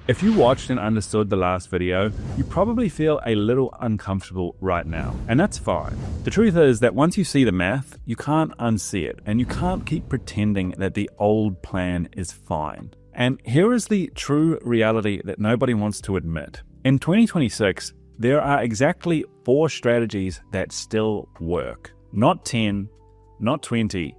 If you watched and understood the last video, you probably feel a little uncomfortable right now, and that's fine. The truth is that once you see the math, you can't unsee it, and you can't keep pretending that the old plan is fine. And here is the true reality that nobody wants to admit. In 2026, there are exactly 4 strategies that still work. Not 10, not 20,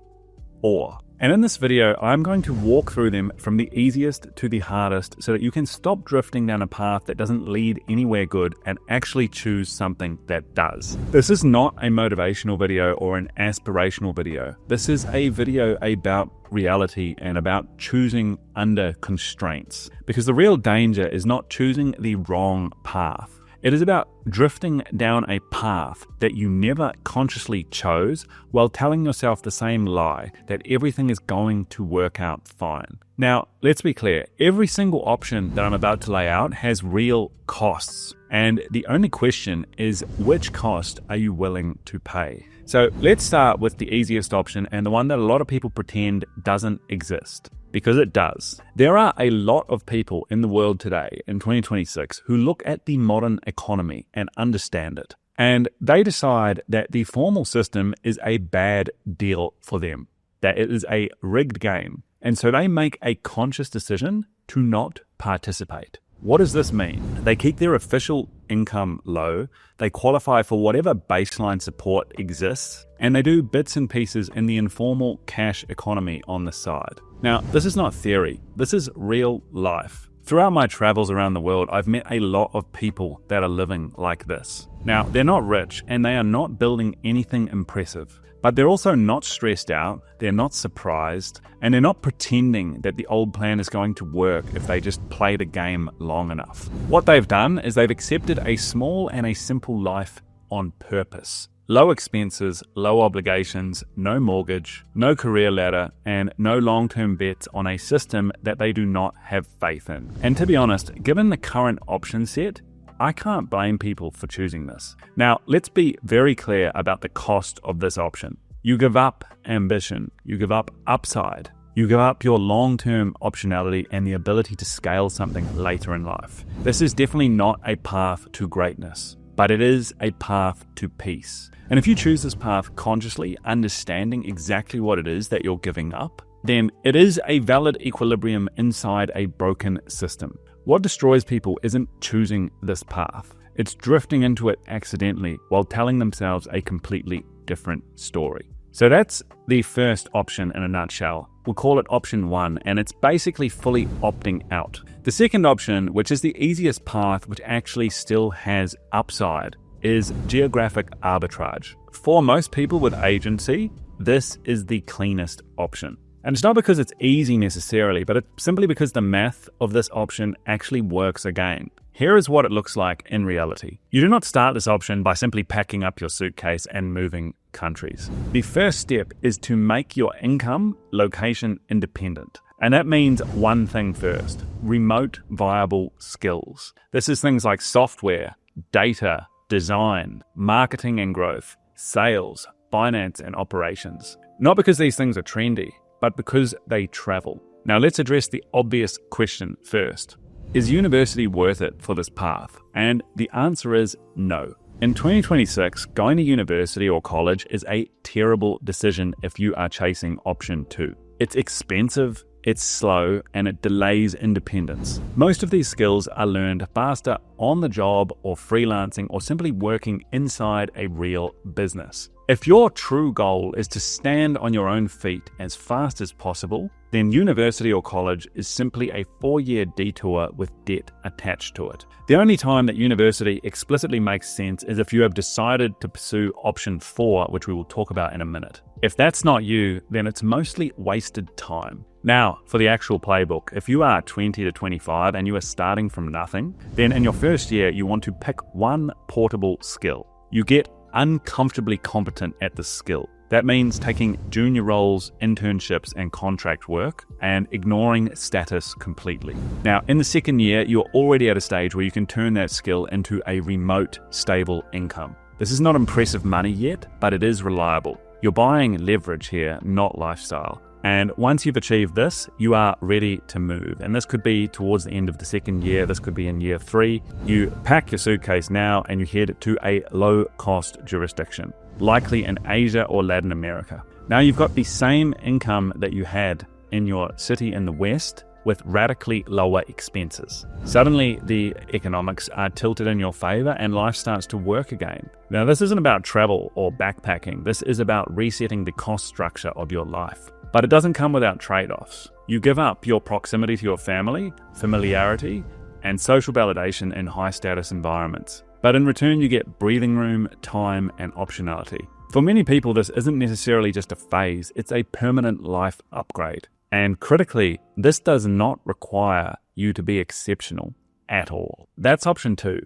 4. And in this video, I'm going to walk through them from the easiest to the hardest so that you can stop drifting down a path that doesn't lead anywhere good and actually choose something that does. This is not a motivational video or an aspirational video. This is a video about reality and about choosing under constraints. Because the real danger is not choosing the wrong path. It is about drifting down a path that you never consciously chose while telling yourself the same lie that everything is going to work out fine. Now, let's be clear, every single option that I'm about to lay out has real costs. And the only question is, which cost are you willing to pay? So let's start with the easiest option and the one that a lot of people pretend doesn't exist. Because it does. There are a lot of people in the world today, in 2026, who look at the modern economy and understand it. And they decide that the formal system is a bad deal for them, that it is a rigged game. And so they make a conscious decision to not participate. What does this mean? They keep their official income low, they qualify for whatever baseline support exists, and they do bits and pieces in the informal cash economy on the side. Now, this is not theory, this is real life. Throughout my travels around the world, I've met a lot of people that are living like this. Now, they're not rich and they are not building anything impressive. But they're also not stressed out, they're not surprised, and they're not pretending that the old plan is going to work if they just play the game long enough. What they've done is they've accepted a small and a simple life on purpose. Low expenses, low obligations, no mortgage, no career ladder, and no long-term bets on a system that they do not have faith in. And to be honest, given the current option set, I can't blame people for choosing this. Now, let's be very clear about the cost of this option. You give up ambition, you give up upside, you give up your long-term optionality and the ability to scale something later in life. This is definitely not a path to greatness, but it is a path to peace. And if you choose this path consciously, understanding exactly what it is that you're giving up, then it is a valid equilibrium inside a broken system. What destroys people isn't choosing this path. It's drifting into it accidentally while telling themselves a completely different story. So that's the first option in a nutshell. We'll call it option 1, and it's basically fully opting out. The second option, which is the easiest path, which actually still has upside, is geographic arbitrage. For most people with agency, this is the cleanest option. And it's not because it's easy necessarily, but it's simply because the math of this option actually works again. Here is what it looks like in reality. You do not start this option by simply packing up your suitcase and moving countries. The first step is to make your income location independent. And that means one thing first: remote viable skills. This is things like software, data, design, marketing and growth, sales, finance and operations. Not because these things are trendy, but because they travel. Now let's address the obvious question first. Is university worth it for this path? And the answer is no. In 2026, going to university or college is a terrible decision if you are chasing option 2. It's expensive, it's slow, and it delays independence. Most of these skills are learned faster on the job or freelancing or simply working inside a real business. If your true goal is to stand on your own feet as fast as possible, then university or college is simply a 4-year detour with debt attached to it. The only time that university explicitly makes sense is if you have decided to pursue option 4, which we will talk about in a minute. If that's not you, then it's mostly wasted time. Now, for the actual playbook, if you are 20 to 25 and you are starting from nothing, then in your first year, you want to pick one portable skill. You get uncomfortably competent at the skill. That means taking junior roles, internships, and contract work and ignoring status completely. Now, in the second year, you're already at a stage where you can turn that skill into a remote, stable income. This is not impressive money yet, but it is reliable. You're buying leverage here, not lifestyle. And once you've achieved this, you are ready to move. And this could be towards the end of the second year. This could be in year 3. You pack your suitcase now and you head to a low-cost jurisdiction, likely in Asia or Latin America. Now you've got the same income that you had in your city in the West, with radically lower expenses. Suddenly, the economics are tilted in your favor and life starts to work again. Now, this isn't about travel or backpacking. This is about resetting the cost structure of your life. But it doesn't come without trade-offs. You give up your proximity to your family, familiarity, and social validation in high-status environments. But in return, you get breathing room, time, and optionality. For many people, this isn't necessarily just a phase, it's a permanent life upgrade. And critically, this does not require you to be exceptional at all. That's option 2.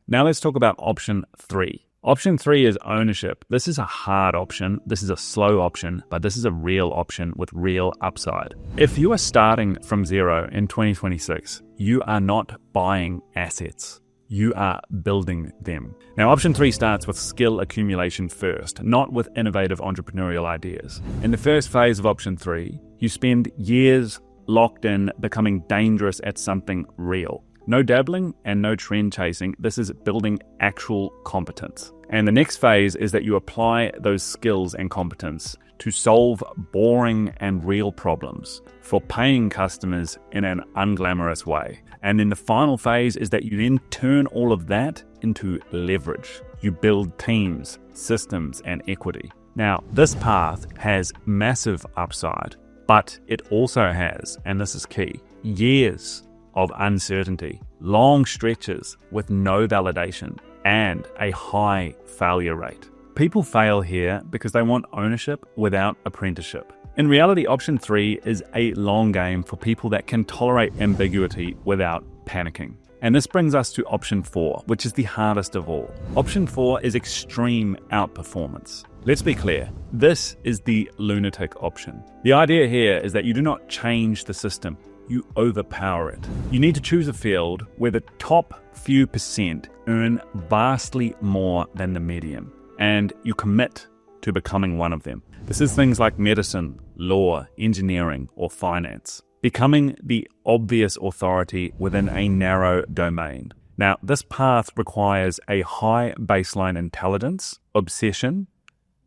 Now let's talk about option 3. Option 3 is ownership. This is a hard option. This is a slow option, but this is a real option with real upside. If you are starting from zero in 2026, you are not buying assets. You are building them. Now, option 3 starts with skill accumulation first, not with innovative entrepreneurial ideas. In the first phase of option 3, you spend years locked in, becoming dangerous at something real. No dabbling and no trend chasing. This is building actual competence. And the next phase is that you apply those skills and competence to solve boring and real problems for paying customers in an unglamorous way. And then the final phase is that you then turn all of that into leverage. You build teams, systems, and equity. Now, this path has massive upside, but it also has, and this is key, years of uncertainty, long stretches with no validation, and a high failure rate. People fail here because they want ownership without apprenticeship. In reality, option 3 is a long game for people that can tolerate ambiguity without panicking. And this brings us to option 4, which is the hardest of all. Option 4 is extreme outperformance. Let's be clear, this is the lunatic option. The idea here is that you do not change the system, you overpower it. You need to choose a field where the top few percent earn vastly more than the median, and you commit to becoming one of them. This is things like medicine, law, engineering, or finance. Becoming the obvious authority within a narrow domain. Now, this path requires a high baseline intelligence, obsession,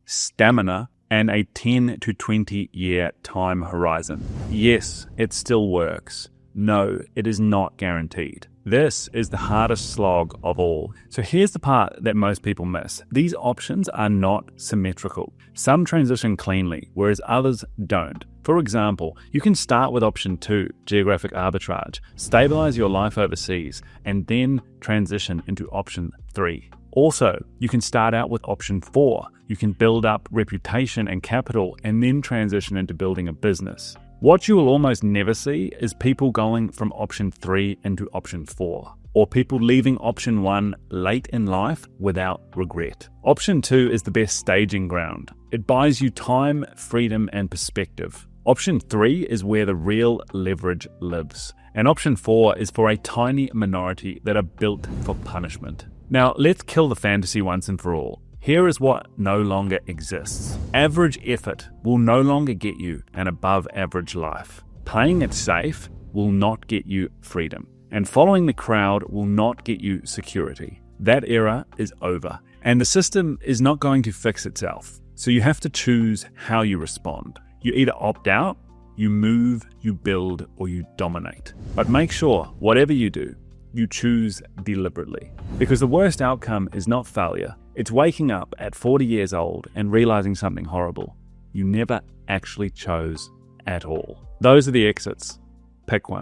stamina, and a 10 to 20 year time horizon. Yes, it still works. No, it is not guaranteed. This is the hardest slog of all. So here's the part that most people miss. These options are not symmetrical. Some transition cleanly, whereas others don't. For example, you can start with option 2, geographic arbitrage, stabilize your life overseas, and then transition into option 3. Also, you can start out with option 4. You can build up reputation and capital and then transition into building a business. What you will almost never see is people going from option 3 into option 4, or people leaving option 1 late in life without regret. Option 2 is the best staging ground. It buys you time, freedom, and perspective. Option 3 is where the real leverage lives. And option 4 is for a tiny minority that are built for punishment. Now, let's kill the fantasy once and for all. Here is what no longer exists. Average effort will no longer get you an above average life. Playing it safe will not get you freedom. And following the crowd will not get you security. That era is over. And the system is not going to fix itself. So you have to choose how you respond. You either opt out, you move, you build, or you dominate. But make sure, whatever you do, you choose deliberately. Because the worst outcome is not failure. It's waking up at 40 years old and realizing something horrible you never actually chose at all. Those are the exits. Pick one.